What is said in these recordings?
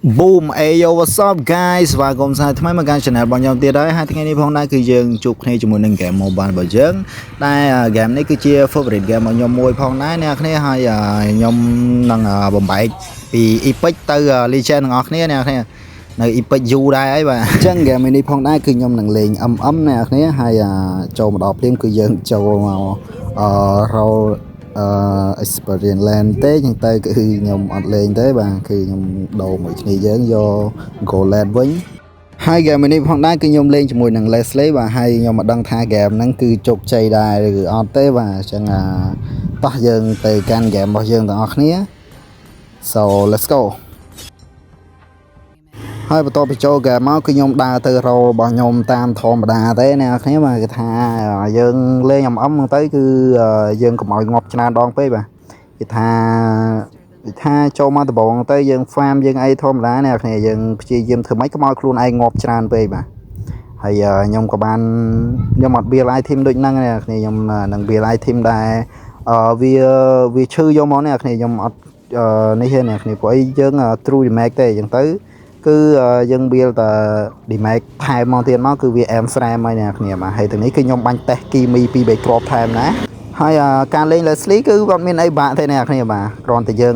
Boom Ayo what's up guys ស្វាគមន៍សាថ្មីមកកាន់ channel របស់ខ្ញុំទៀតហើយហើយថ្ងៃនេះផងដែរគឺយើងជួបគ្នាជាមួយនឹង game mobile របស់យើងតែ game នេះគឺជា favorite game របស់ខ្ញុំមួយផងដែរអ្នកគ្នាហើយខ្ញុំនឹងបំបែកពី Epic ទៅ Legend ទាំងអស់គ្នាអ្នកគ្នានៅ Epic យូរដែរហើយបាទអញ្ចឹង game នេះផងដែរគឺខ្ញុំនឹងលេង MM អ្នកគ្នាហើយចូលមកដល់ភ្លាមគឺយើងចូលមករកexperience land ទេអញ្ចឹងទៅគឺខ្ញុំអត់លេងទេបាទគឺខ្ញុំដូរមួយគ្នាយើងយក go land វិញហើយ game នេះផងដែរគឺខ្ញុំលេងជាមួយនឹង Leslie បាទហើយខ្ញុំមិនដឹងថា game ហ្នឹងគឺជោគជ័យដែរឬអត់ទេបាទអញ្ចឹងតោះយើងទៅកាន់ game របស់យើងទាំងអស់គ្នា so let's go ហើយបន្ទាប់ពីចូលហ្គេមមកគឺខ្ញុំដើរទៅរោរបស់ខ្ញុំតាមធម្មតាទេអ្នកគ្នាបាទគេថាយើងលេងអំទៅគឺយើងកុំឲ្យងាប់ច្រើនដងពេកបាទគេថាចូលមកដំបងទៅយើង farm យើងអីធម្មតាអ្នកគ្នាយើងព្យាយាមធ្វើម៉េចកុំឲ្យខ្លួនឯងងាប់ច្រើនពេកបាទហើយខ្ញុំក៏បានខ្ញុំអត់ build item ដូចហ្នឹងអ្នកគ្នាខ្ញុំនឹង build item ដែរវាឈឺយកមកអ្នកគ្នាខ្ញុំអត់នេះទេអ្នកគ្នាព្រោះអីយើង true damage ទេអញ្ចឹងទៅគឺយើង build តែ damage ថែមមកទៀតមកគឺវាអែមស្រែមហើយអ្នកគ្នាបាទហើយទាំងនេះគឺខ្ញុំបាញ់តេស្តគីមី2 3គ្រាប់ថែមណាហើយការលេង Leslie គឺអត់មានអីបាក់ទេអ្នកគ្នាបាទគ្រាន់តែយើង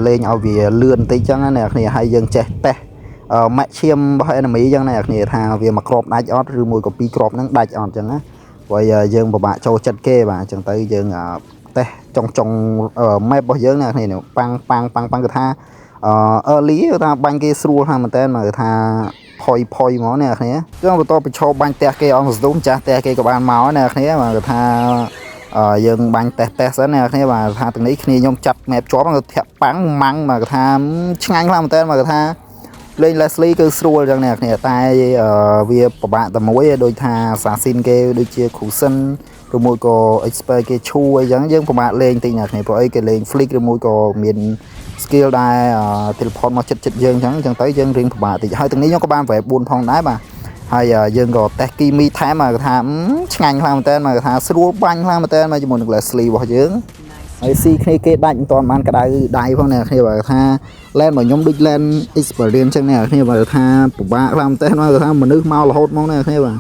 លេងឲ្យវាលឿនបន្តិចចឹងណាអ្នកគ្នាហើយយើងចេះតេស្តmaximum របស់ enemy ចឹងណាអ្នកគ្នាថាវាមួយគ្រាប់ដាច់អត់ឬមួយក៏ពីរគ្រាប់ហ្នឹងដាច់អត់ចឹងណាព្រោះយើងពិបាកចូលចិត្តគេបាទអញ្ចឹងទៅយើងតេស្តចុង map របស់យើងណាអ្នកគ្នាប៉ាំងគឺថាearly ថាបាញ់គេស្រួលហើយមែនតើមកថាផុយហ្មងអ្នកគ្នាចឹងបន្ទាប់ពីឈប់បាញ់ផ្ទះគេអងស្ទូមចាស់ផ្ទះគេក៏បានមកអ្នកគ្នាមកថាយើងបាញ់តេស្តសិនអ្នកគ្នាបាទថាទាំងនេះគ្នាខ្ញុំចាត់ map ជាប់ទៅធាក់ប៉ាំងម៉ាំងមកថាឆ្ងាញ់ខ្លាំងមែនតើមកថាលេង Leslie គឺស្រួលចឹងអ្នកគ្នាតែវាពិបាកតែមួយដូចថា Assassin គេដូចជា Cruisen ឬមួយក៏ expert គេឈូអីចឹងយើងពិបាកលេងតិចអ្នកគ្នាព្រោះអីគេលេង flick ឬមួយក៏មានskill ដែរ teleport មកចិត្តយើងអញ្ចឹងទៅយើងរៀងពិបាកតិចហើយទាំងនេះខ្ញុំក៏បាន wave 4ផងដែរបាទហើយយើងក៏តេស្តគីមីថែមមកថាឆ្ងាញ់ខ្លាំងមែនតើមកថាស្រួលបាញ់ខ្លាំងមែនតើមកជាមួយនឹង Leslie របស់យើងហើយស៊ីគ្នាគេដាច់មិនទាន់បានក្តៅដៃផងអ្នកគ្នាបើថា land របស់ខ្ញុំដូច land experience អញ្ចឹងអ្នកគ្នាបើថាពិបាកខ្លាំងមែនតើមកថាមនុស្សមករហូតមកអ្នកគ្នាបាទ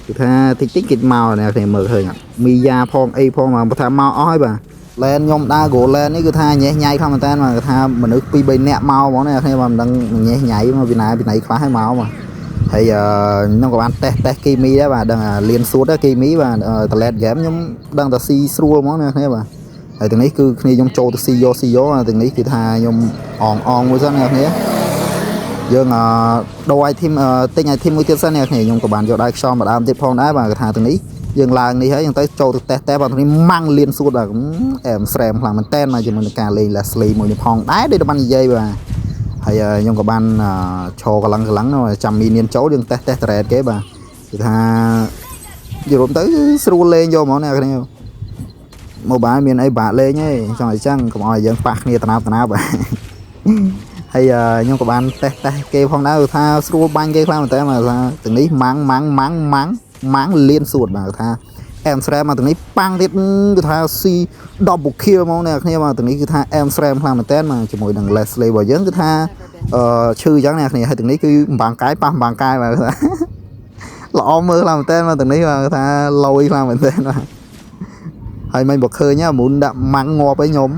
គឺថាតិចគេមកអ្នកគ្នាមើលឃើញមីយ៉ាផងអីផងមកថាមកអស់ហើយបាទលែនខ្ញុំដើរ go លែននេះគឺថាញ៉េះញ៉ៃខ្លាំងមែនតើមកថាមនុស្ស2 3នាក់មកហ្មងនេះគ្នាមិនដឹងញ៉េះញ៉ៃមកពីណាខ្លះហើយមកបាទហើយខ្ញុំក៏បានតេស្តគីមីដែរបាទដឹងលៀនសួតគីមីបាទតលេតហ្គេមខ្ញុំដឹងតែស៊ីស្រួលហ្មងនេះគ្នាបាទហើយទាំងនេះគឺគ្នាខ្ញុំចូលទៅស៊ីយកទាំងនេះគឺថាខ្ញុំអងមួយសិននេះគ្នាយើងដូរ item ទិញ item មួយទៀតសិននេះគ្នាខ្ញុំក៏បានយកដៃខ្យល់មកដើមទៀតផងដែរបាទគឺថាទាំងនេះយើងឡើងនេះហើយយើងទៅចូលទៅតេស្តបាទនេះម៉ាំងលៀនសួតបាទអែមស្រែមខ្លាំងមែនតើមកជាមួយនឹងការលេង Leslie មួយនេះផងដែរដូចបាននិយាយបាទហើយខ្ញុំក៏បានឈរកន្លងចាំមីនៀនចូលយើងតេស្តត្រេតគេបាទគឺថាយល់ទៅស្រួលលេងយកហ្មងអ្នកគ្នា mobile មានអីបាក់លេងទេចង់អញ្ចឹងកុំឲ្យយើងប៉ះគ្នាតណាប់បាទហើយខ្ញុំក៏បានតេស្តគេផងដែរគឺថាស្រួលបាញ់គេខ្លាំងមែនតើមកថាទាំងនេះម៉ាំងលៀនសួតបាទថាអែមស្រែមមកទាំងនេះប៉ាំងទៀតគឺថាស៊ី double kill ហ្មងអ្នកគ្នាមកទាំងនេះគឺថាអែមស្រែមខ្លាំងមែនតើមកជាមួយនឹង Leslie របស់យើងគឺថាឈឺអញ្ចឹងអ្នកគ្នាហើយទាំងនេះគឺម្បាំងកាយប៉ះម្បាំងកាយបាទល្អមើលខ្លាំងមែនតើមកទាំងនេះបាទថាលយខ្លាំងមែនតើបាទហើយមិនបើឃើញមុនដាក់ម៉ាំងងាប់ឲ្យខ្ញុំ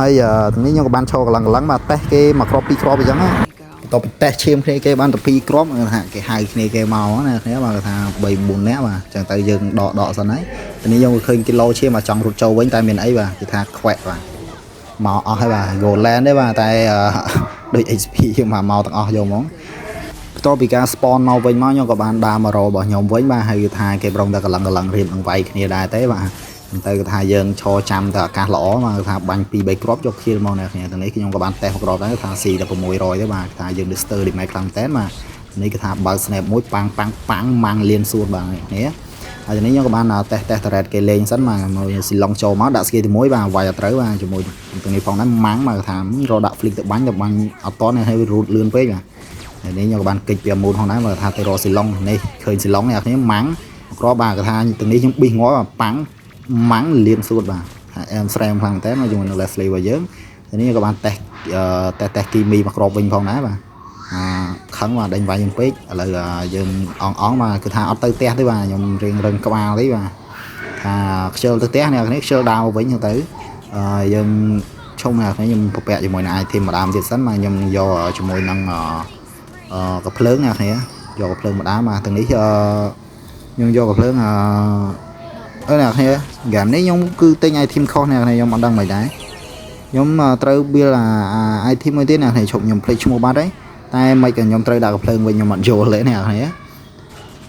ហើយទាំងនេះខ្ញុំក៏បានឈរកន្លងបាទតេស្តគេមកគ្រាប់2គ្រាប់អញ្ចឹងបន្ទាប់ពីតេស្តឈាមគ្នាគេបានតែ2គ្រាប់ថាគេហៅគ្នាគេមកណាគ្នាបាទថា3 4នាក់បាទអញ្ចឹងទៅយើងដកសិនហើយទីនេះខ្ញុំក៏ឃើញគីឡូឈាមមកចង់រត់ចូលវិញតែមានអីបាទគេថាខ្វែកបាទមកអស់ហើយបាទ Goland ទេបាទតែដូច HP យើងមកទាំងអស់យកហ្មងបន្ទាប់ពីការ spawn មកវិញមកខ្ញុំក៏បានដើរមករករបស់ខ្ញុំវិញបាទហើយគឺថាគេប្រងតែកន្លងរៀបនឹងវាយគ្នាដែរទេបាទទៅគឺថាយើងឈរចាំទៅអាកាសល្អមកគឺថាបាញ់2 3គ្រាប់យក kill មកអ្នកគ្នាទាំងនេះខ្ញុំក៏បានតេស្តគ្រាប់ដែរថាស៊ីតែ600ទេបាទថាយើង Lister លីម៉ែខ្លាំងតែនបាទនេះគឺថាបើ snap មួយប៉ាំងម៉ាំងលៀនសួតបាទនេះហើយនេះខ្ញុំក៏បានតេស្តតរ៉េតគេលេងសិនមកស៊ីឡុងចូលមកដាក់ស្គីទី1បាទវាយអត់ត្រូវបាទជាមួយទាំងនេះផងដែរម៉ាំងមកថារកដាក់ flick ទៅបាញ់អត់តនេះហើយរូតលឿនពេកបាទហើយនេះខ្ញុំក៏បានគិចពីអាមូនផងដែរមកថាទៅរកស៊ីឡុងនេះឃើញស៊ីឡុងនេះគ្នាម៉ាំងគ្រាប់បាទថាទាំងនេះខ្ញុំប៊ីសងាប់ប៉ាំងម៉ាំងលៀនសួតបាទអែមស្រែមខ្លាំងតែមកជាមួយនឹង Leslie របស់យើងនេះក៏បានតេស្តគីមីមកគ្រាប់វិញផងដែរបាទ ខឹងបាទដេញវាយយើងពេកឥឡូវយើងអងបាទគឺថាអត់ទៅផ្ទះទេបាទខ្ញុំរៀងរឹងក្បាលទេបាទថាខ្ជិលទៅផ្ទះអ្នកនេះខ្ជិលដើរវិញហ្នឹងទៅយើងឈុំអ្នកនេះខ្ញុំប្រពាក់ជាមួយនឹង item ម្ដងទៀតសិនបាទខ្ញុំយកជាមួយនឹងកាភ្លើងអ្នកនេះយកកាភ្លើងម្ដងបាទទាំងនេះខ្ញុំយកកាភ្លើងអ្នកនេះហ្គេមនេះខ្ញុំគឺទិញ item ខុសអ្នកនេះខ្ញុំអត់ដឹងមិនដែរខ្ញុំត្រូវ build item មួយទៀតអ្នកនេះឈប់ខ្ញុំភ្លេចឈ្មោះបាត់ហើយតែមិនក៏ខ្ញុំត្រូវដាក់កាភ្លើងវិញខ្ញុំអត់យល់ទេអ្នកនេះ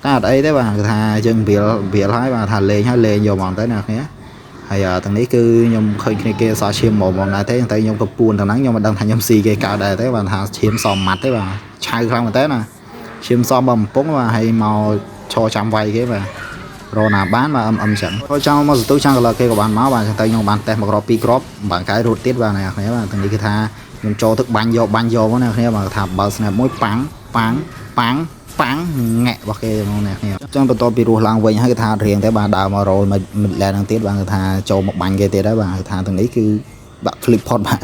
តែអត់អីទេបាទគឺថាយើងbuildហើយបាទថាលេងហើយលេងយកហ្មងទៅអ្នកនេះហើយទាំងនេះគឺខ្ញុំឃើញគ្នាគេសោះឈាមហ្មងដែរទេតែខ្ញុំក៏ពួនទាំងហ្នឹងខ្ញុំមិនដឹងថាខ្ញុំស៊ីគេកើតដែរទេបាទថាឈាមសមម៉ាត់ទេបាទឆៅខ្លាំងមែនតើណាឈាមសមបំពង់បាទហើយមកឈរចាំវាយគេបាទរណាបានបាទអឹមចឹងចូលចង់មកសន្ទុះចាំកលគេក៏បានមកបាទចឹងទៅខ្ញុំបានតេស្តមកគ្រាប់2គ្រាប់បានកែរត់ទៀតបាទអ្នកគ្នាបាទទាំងនេះគឺថាខ្ញុំចូលទឹកបាញ់យកមកអ្នកគ្នាបាទថាបើ snap មួយប៉ាំងងាក់របស់គេហ្មងអ្នកគ្នាចឹងបន្ទាប់ពីរស់ឡើងវិញហើយគឺថារៀងតែបាទដើរមករលមិតលែនហ្នឹងទៀតបាទគឺថាចូលមកបាញ់គេទៀតហើយបាទគឺថាទាំងនេះគឺដាក់ clip pot បាទ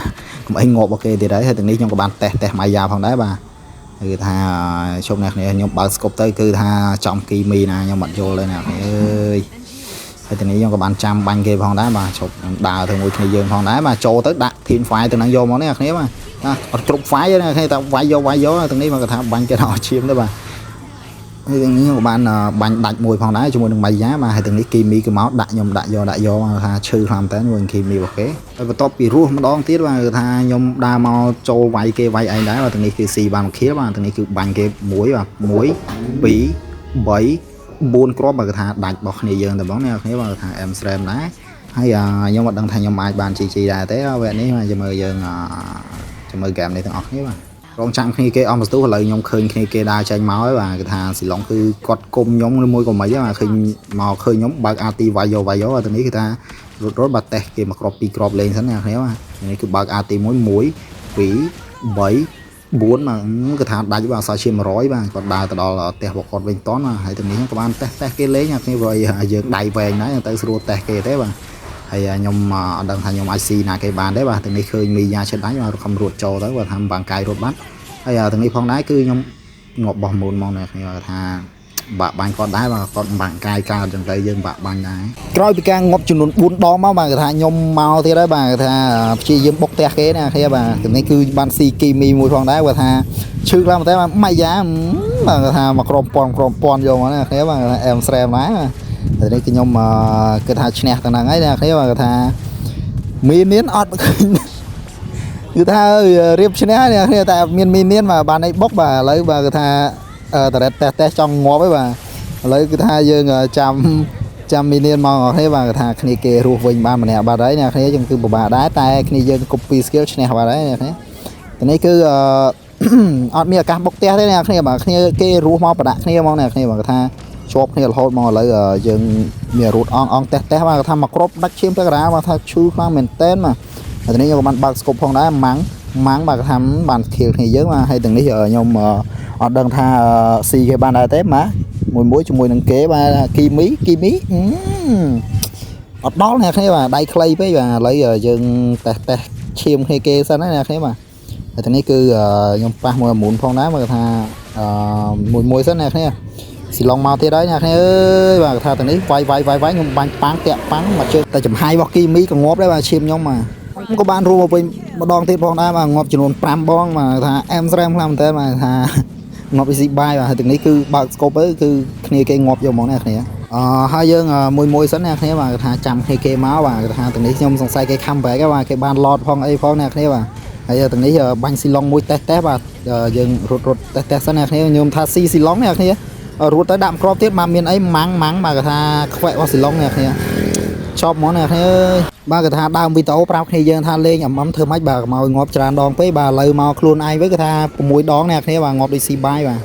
កុំអីងាប់របស់គេទៀតហើយទាំងនេះខ្ញុំក៏បានតេស្តម៉ាយ៉ាផងដែរបាទគឺថាជុំអ្នកគ្នាខ្ញុំបើក scope ទៅគឺថាចំគីមីណាខ្ញុំអត់យល់ទេអ្នកគ្នាអើយហើយទាំងនេះខ្ញុំក៏បានចាំបាញ់គេផងដែរបាទជប់ដើរទៅមួយគ្នាយើងផងដែរបាទចូលទៅដាក់ tin file ទៅនឹងយកមកនេះអ្នកគ្នាបាទអត់គ្រប់ file ទេអ្នកគ្នាតែវាយយកទាំងនេះមកគាត់ថាបាញ់គេដល់ឈាមទៅបាទហើយទាំងនេះខ្ញុំក៏បានបាញ់ដាច់មួយផងដែរជាមួយនឹងម៉ៃយ៉ាបាទហើយទាំងនេះគីមីគឺមកដាក់ខ្ញុំដាក់យកថាឈឺខ្លាំងតែមួយគីមីរបស់គេហើយបន្ទាប់ពីរស់ម្ដងទៀតបាទគឺថាខ្ញុំដើរមកចូលវាយគេវាយអីដែរបាទទាំងនេះគឺស៊ីបាន1 kill បាទទាំងនេះគឺបាញ់គេ1បាទ1 2 3 4គ្រាប់បាទគឺថាដាច់របស់គ្នាយើងតែហ្មងអ្នកគ្នាបាទថា M Sram ដែរហើយខ្ញុំអត់ដឹងថាខ្ញុំអាចបាន GG ដែរទេវគ្គនេះបាទចាំមើលយើងចាំមើលហ្គេមនេះទាំងអស់គ្នាបាទរងចាំគ្នាគេអស់មកស្ទុះឥឡូវខ្ញុំឃើញគ្នាគេដើរចេញមកហើយបាទគឺថាស៊ីឡុងគឺគាត់គុំខ្ញុំមួយក៏មិនបាទឃើញមកឃើញខ្ញុំបើក RT វាយយកទៅនេះគឺថារត់បាទតេស្តគេមកគ្រាប់2គ្រាប់លេងសិនអ្នកគ្នាបាទនេះគឺបើក RT 1 2 3 4បាទគឺថាដាច់បាទអសឈាម100បាទគាត់ដើរទៅដល់ផ្ទះរបស់គាត់វិញតន់បាទហើយទាំងនេះខ្ញុំក៏បានតេស្តគេលេងអ្នកគ្នាព្រោះយើងដៃវែងដែរទៅស្រួលតេស្តគេទេបាទហើយខ្ញុំអត់ដឹងថាខ្ញុំអាចស៊ីណាគេបានទេបាទទាំងនេះឃើញមីយ៉ាឈិតដាច់បាទខំរត់ចូលទៅគាត់ថាបាំងកាយរត់បាត់ហើយទាំងនេះផងដែរគឺខ្ញុំងាប់បោះមុនមកអ្នកគ្នាថាបាក់បាញ់គាត់ដែរបាទគាត់បាំងកាយកើតចឹងទៅយើងបាក់បាញ់ដែរក្រោយពីការងាប់ចំនួន4ដងមកបាទគាត់ថាខ្ញុំមកទៀតហើយបាទគាត់ថាព្យាយាមបុកផ្ទះគេណាគ្នាបាទទាំងនេះគឺបានស៊ីគីមីមួយផងដែរគាត់ថាឈឺខ្លាំងតែម៉ៃយ៉ាបាទគាត់ថាមកក្រុមពាន់យកមកណាគ្នាបាទអែមស្រែមដែរតែនេះគឺខ្ញុំគិតថាឈ្នះទាំងហ្នឹងហើយអ្នកគ្នាបាទគាត់ថាមានអត់គឺថារៀបឈ្នះអ្នកគ្នាតែមានបាទបានអីបុកបាទឥឡូវបាទគាត់ថាតរ៉េតតេសចង់ងាប់ហើយបាទឥឡូវគឺថាយើងចាំមីនមកគ្នាបាទគាត់ថាគ្នាគេរស់វិញបានម្នាក់បាត់ហើយអ្នកគ្នាយើងគឺពិបាកដែរតែគ្នាយើង copy skill ឈ្នះបាត់ហើយអ្នកគ្នាតែនេះគឺអត់មានឱកាសបុកផ្ទះទេអ្នកគ្នាបាទគ្នាគេរស់មកប្រដាក់គ្នាមកអ្នកគ្នាបាទគាត់ថាជាប់គ្នារហូតមកឥឡូវយើងមានរូតអងតេសបាទគាត់ថាមកគ្រប់ដាច់ឈាមទៅការាបាទថាឈឺខ្លាំងមែនតែនបាទហើយនេះខ្ញុំក៏បានបើក scope ផងដែរម៉ាំងបាទគាត់ថាបាន kill គ្នាយើងបាទហើយទាំងនេះខ្ញុំអត់ដឹងថាស៊ីគេបានដែរទេបាទមួយជាមួយនឹងគេបាទគីមីអត់ដល់អ្នកគ្នាបាទដៃខ្លីពេកបាទឥឡូវយើងតេសឈាមគ្នាគេសិនណាអ្នកគ្នាបាទហើយទាំងនេះគឺខ្ញុំប៉ះមួយមុនផងដែរមកថាមួយសិនអ្នកគ្នាស៊ីឡុងមកទៀតហើយអ្នកគ្នាអើយបាទថាទាំងនេះវាយខ្ញុំបាញ់ប៉ាំងតាក់ប៉ាំងមកជើងតែចំហាយរបស់គីមីក៏ងាប់ដែរបាទឈាមខ្ញុំបាទខ្ញុំក៏បានរួមមកវិញម្ដងទៀតផងដែរបាទងាប់ចំនួន5បងបាទថាអែមស្រែមខ្លាំងមែនតើបាទថាងាប់ easy buy បាទហើយទាំងនេះគឺបើក scope ទៅគឺគ្នាគេងាប់យកហ្មងអ្នកគ្នាហើយយើងមួយសិនអ្នកគ្នាបាទថាចាំគ្នាគេមកបាទថាទាំងនេះខ្ញុំសង្ស័យគេ comeback បាទគេបាន lot ផងអីផងអ្នកគ្នាបាទហើយទាំងនេះបាញ់ស៊ីឡុងមួយតេសបាទយើងរត់តេសសិនអ្នកគ្នាខ្ញុំថាស៊ីឡុងអ្នកគ្នារត់ទៅដាក់ក្របទៀតមកមានអីម៉ាំងបាទគាត់ថាខ្វែករបស់ស៊ីឡុងអ្នកគ្នាចប់ហ្មងអ្នកគ្នាអើយបាទគាត់ថាដើមវីដេអូប្រាប់គ្នាយើងថាលេងធ្វើម៉េចបាទមកងាប់ច្រើនដងពេកបាទឥឡូវមកខ្លួនឯងវិញគាត់ថា6ដងអ្នកគ្នាបាទងាប់ដូចស៊ីបាយបាទ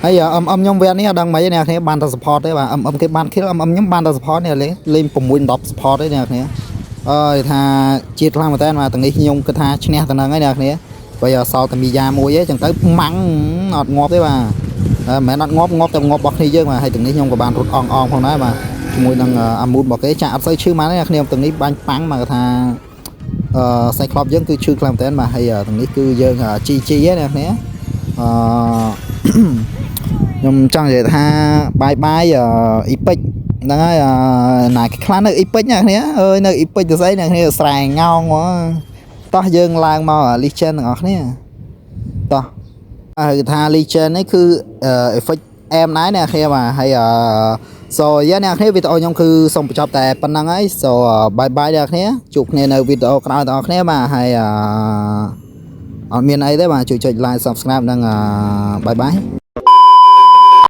ហើយខ្ញុំវគ្គនេះអត់ដឹងមិនទេអ្នកគ្នាបានតែ support ទេបាទគេបាន kill ខ្ញុំបានតែ support នេះលេង6 10 support ទេអ្នកគ្នាអើយថាជាតិខ្លាំងមែនតើបាទទាំងនេះខ្ញុំគិតថាឈ្នះទៅហ្នឹងហើយអ្នកគ្នាបើសល់តែមីយ៉ាមួយទេចឹងទៅម៉ាំងអត់ងាប់ទេបាទមិនមែនអត់ងាប់តែងាប់របស់គ្នាយើងបាទហើយទាំងនេះខ្ញុំក៏បានរត់អងផងដែរបាទជាមួយនឹងអាមូតរបស់គេចាក់អត់សូវឈឺមកទេអ្នកគ្នាទាំងនេះបាញ់ប៉ាំងមកថាCyclops យើងគឺឈឺខ្លាំងមែនតើបាទហើយទាំងនេះគឺយើង GG ហ្នឹងអ្នកគ្នា អឺ ខ្ញុំចង់និយាយថាបាយបាយអ៊ីពិចហ្នឹងហើយណាខ្លះនៅអ៊ីពិចណាគ្នាអើយនៅអ៊ីពិចទៅស្អីអ្នកគ្នាស្រែងងងមកតោះយើងឡើងមក Legend ទាំងអស់គ្នាតោះហៅថា Legend នេះគឺ effect អែមណាស់អ្នកគ្នាបាទហើយso យ៉ាអ្នកគ្នាវីដេអូខ្ញុំគឺសូមបញ្ចប់តែប៉ុណ្្នឹងហើយ so bye bye អ្នកគ្នាជួបគ្នានៅវីដេអូក្រោយទាំងអស់គ្នាបាទហើយអត់មានអីទេបាទជួយចុច like subscribe និងbye bye